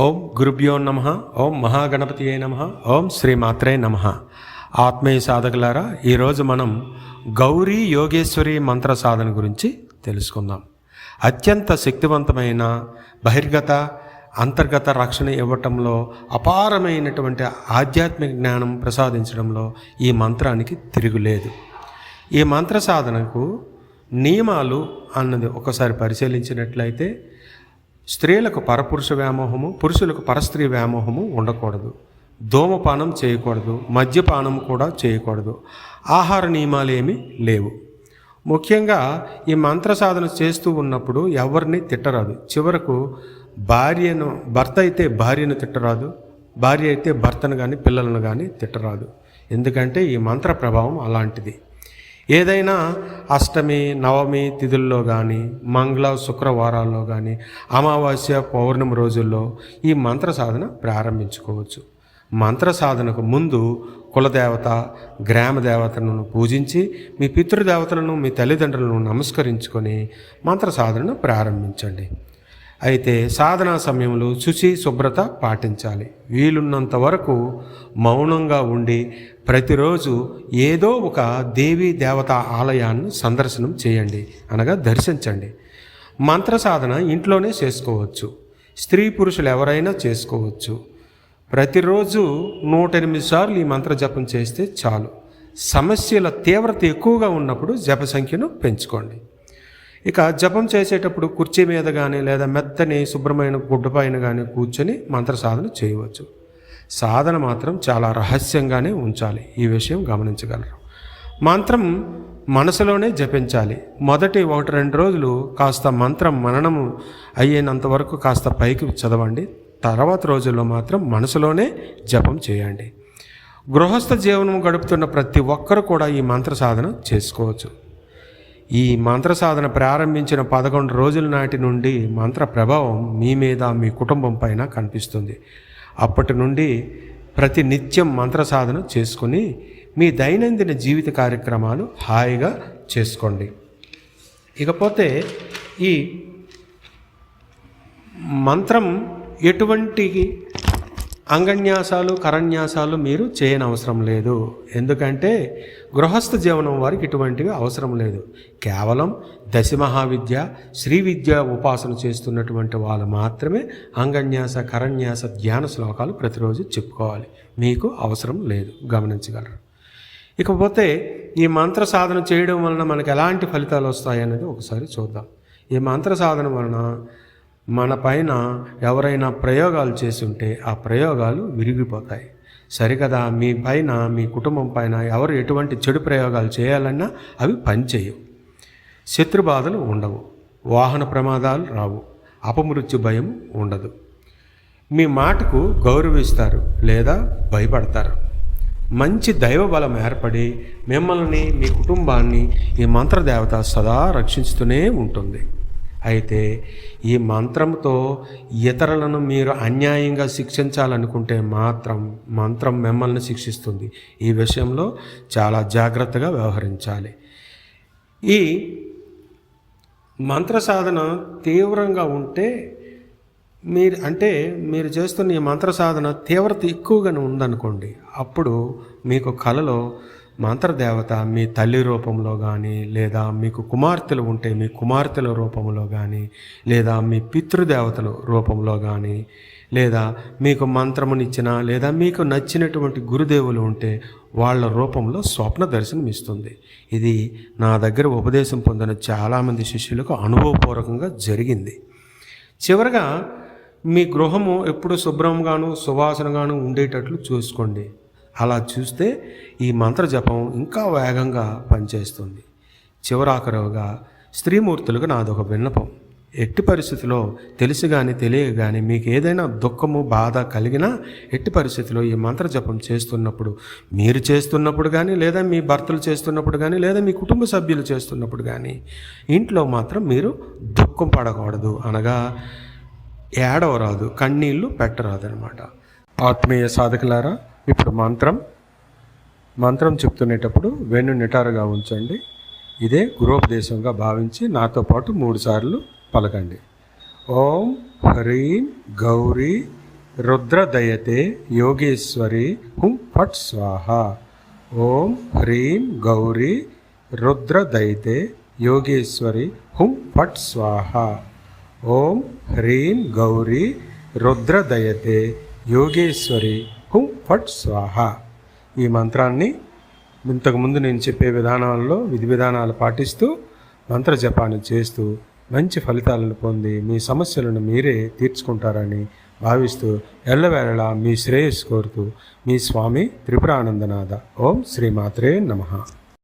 ఓం గురుభ్యో నమః. ఓం మహాగణపతియే నమః. ఓం శ్రీమాత్రే నమః. ఆత్మీయ సాధకులారా, ఈరోజు మనం గౌరీ యోగేశ్వరి మంత్ర సాధన గురించి తెలుసుకుందాం. అత్యంత శక్తివంతమైన బహిర్గత అంతర్గత రక్షణ ఇవ్వటంలో, అపారమైనటువంటి ఆధ్యాత్మిక జ్ఞానం ప్రసాదించడంలో ఈ మంత్రానికి తిరుగులేదు. ఈ మంత్ర సాధనకు నియమాలు అన్నది ఒకసారి పరిశీలించినట్లయితే, స్త్రీలకు పరపురుష వ్యామోహము, పురుషులకు పరస్త్రీ వ్యామోహము ఉండకూడదు. ధూమపానం చేయకూడదు, మద్యపానం కూడా చేయకూడదు. ఆహార నియమాలు ఏమీ లేవు. ముఖ్యంగా ఈ మంత్ర సాధన చేస్తూ ఉన్నప్పుడు ఎవరిని తిట్టరాదు. చివరకు భర్త అయితే భార్యను తిట్టరాదు, భార్య అయితే భర్తను కానీ పిల్లలను కానీ తిట్టరాదు. ఎందుకంటే ఈ మంత్ర ప్రభావం అలాంటిది. ఏదైనా అష్టమి నవమి తిథుల్లో కానీ, మంగళ శుక్రవారాల్లో కానీ, అమావాస్య పౌర్ణమి రోజుల్లో ఈ మంత్ర సాధన ప్రారంభించుకోవచ్చు. మంత్ర సాధనకు ముందు కులదేవత, గ్రామ దేవతలను పూజించి, మీ పితృదేవతలను, మీ తల్లిదండ్రులను నమస్కరించుకొని మంత్ర సాధనను ప్రారంభించండి. అయితే సాధనా సమయంలో శుచి శుభ్రత పాటించాలి. వీలున్నంత వరకు మౌనంగా ఉండి ప్రతిరోజు ఏదో ఒక దేవీ దేవతా ఆలయాన్ని సందర్శనం చేయండి, అనగా దర్శించండి. మంత్ర సాధన ఇంట్లోనే చేసుకోవచ్చు. స్త్రీ పురుషులు ఎవరైనా చేసుకోవచ్చు. ప్రతిరోజు 108 సార్లు ఈ మంత్ర జపం చేస్తే చాలు. సమస్యల తీవ్రత ఎక్కువగా ఉన్నప్పుడు జప సంఖ్యను పెంచుకోండి. ఇక జపం చేసేటప్పుడు కుర్చీ మీద కానీ లేదా మెత్తని శుభ్రమైన గుడ్డపైన కానీ కూర్చొని మంత్ర సాధన చేయవచ్చు. సాధన మాత్రం చాలా రహస్యంగానే ఉంచాలి. ఈ విషయం గమనించగలరు. మంత్రం మనసులోనే జపించాలి. మొదటి 1-2 రోజులు కాస్త మంత్రం మననము అయ్యేంత వరకు కాస్త పైకి చదవండి. తర్వాత రోజుల్లో మాత్రం మనసులోనే జపం చేయండి. గృహస్థ జీవనం గడుపుతున్న ప్రతి ఒక్కరు కూడా ఈ మంత్ర సాధన చేసుకోవచ్చు. ఈ మంత్ర సాధన ప్రారంభించిన 11 రోజుల నాటి నుండి మంత్ర ప్రభావం మీ మీద, మీ కుటుంబం పైన కనిపిస్తుంది. అప్పటి నుండి ప్రతి నిత్యం మంత్ర సాధన చేసుకుని మీ దైనందిన జీవిత కార్యక్రమాలు హాయిగా చేసుకోండి. ఇకపోతే ఈ మంత్రం ఎటువంటి అంగన్యాసాలు, కరన్యాసాలు మీరు చేయనవసరం లేదు. ఎందుకంటే గృహస్థ జీవనం వారికి ఇటువంటివి అవసరం లేదు. కేవలం దశమహావిద్య, శ్రీ విద్య ఉపాసన చేస్తున్నటువంటి వాళ్ళు మాత్రమే అంగన్యాస, కరన్యాస, ధ్యాన శ్లోకాలు ప్రతిరోజు చెప్పుకోవాలి. మీకు అవసరం లేదు, గమనించగలరు. ఇకపోతే ఈ మంత్ర సాధన చేయడం వలన మనకు ఎలాంటి ఫలితాలు వస్తాయనేది ఒకసారి చూద్దాం. ఈ మంత్ర సాధన వలన మన పైన ఎవరైనా ప్రయోగాలు చేస్తుంటే ఆ ప్రయోగాలు విరిగిపోతాయి. సరికదా, మీ పైన, మీ కుటుంబం పైన ఎవరు ఎటువంటి చెడు ప్రయోగాలు చేయాలన్నా అవి పనిచేయవు. శత్రుబాధలు ఉండవు, వాహన ప్రమాదాలు రావు, అపమృత్యు భయం ఉండదు. మీ మాటకు గౌరవిస్తారు లేదా భయపడతారు. మంచి దైవబలం ఏర్పడి మిమ్మల్ని, మీ కుటుంబాన్ని ఈ మంత్రదేవత సదా రక్షిస్తూనే ఉంటుంది. అయితే ఈ మంత్రంతో ఇతరులను మీరు అన్యాయంగా శిక్షించాలనుకుంటే మాత్రం మంత్రం మిమ్మల్ని శిక్షిస్తుంది. ఈ విషయంలో చాలా జాగ్రత్తగా వ్యవహరించాలి. ఈ మంత్ర సాధన తీవ్రంగా ఉంటే మీరు చేస్తున్న ఈ మంత్ర సాధన తీవ్రత ఎక్కువగానే ఉందనుకోండి, అప్పుడు మీకు కలలో మంత్రదేవత మీ తల్లి రూపంలో కానీ, లేదా మీకు కుమార్తెలు ఉంటే మీ కుమార్తెల రూపంలో కానీ, లేదా మీ పితృదేవతల రూపంలో కానీ, లేదా మీకు మంత్రమునిచ్చిన లేదా మీకు నచ్చినటువంటి గురుదేవులు ఉంటే వాళ్ళ రూపంలో స్వప్న దర్శనం ఇస్తుంది. ఇది నా దగ్గర ఉపదేశం పొందిన చాలామంది శిష్యులకు అనుభవపూర్వకంగా జరిగింది. చివరగా మీ గృహము ఎప్పుడు శుభ్రంగాను సువాసనగాను ఉండేటట్లు చూసుకోండి. అలా చూస్తే ఈ మంత్ర జపం ఇంకా వేగంగా పనిచేస్తుంది. చివరాఖరుగా స్త్రీమూర్తులకు నాదొక విన్నపం. ఎట్టి పరిస్థితిలో తెలిసి కానీ తెలియక కానీ మీకు ఏదైనా దుఃఖము, బాధ కలిగినా ఎట్టి పరిస్థితిలో ఈ మంత్ర జపం చేస్తున్నప్పుడు, మీరు చేస్తున్నప్పుడు కానీ, లేదా మీ భర్తలు చేస్తున్నప్పుడు కానీ, లేదా మీ కుటుంబ సభ్యులు చేస్తున్నప్పుడు కానీ ఇంట్లో మాత్రం మీరు దుఃఖం పడకూడదు, అనగా ఏడవరాదు, కన్నీళ్ళు పెట్టరాదు అనమాట. ఆత్మీయ సాధకులారా, ఇప్పుడు మంత్రం చెప్తునేటప్పుడు వెన్ను నిటారుగా ఉంచండి. ఇదే గురోపదేశంగా భావించి నాతో పాటు 3 సార్లు పలకండి. ఓం హ్రీం గౌరీ రుద్రదయతే యోగేశ్వరి హుం ఫట్ స్వాహ. ఓం హ్రీం గౌరీ రుద్రదయతే యోగేశ్వరి హుం ఫట్ స్వాహ. ఓం హ్రీం గౌరీ రుద్రదయతే యోగేశ్వరి హుం ఫట్ స్వాహ. ఈ మంత్రాన్ని ఇంతకుముందు నేను చెప్పే విధానాల్లో విధి విధానాలు పాటిస్తూ మంత్ర జపాన్ని చేస్తూ మంచి ఫలితాలను పొంది మీ సమస్యలను మీరే తీర్చుకుంటారని భావిస్తూ ఎల్లవేళలా మీ శ్రేయస్సు కోరుతూ మీ స్వామి త్రిపురానందనాథ. ఓం శ్రీమాత్రే నమః.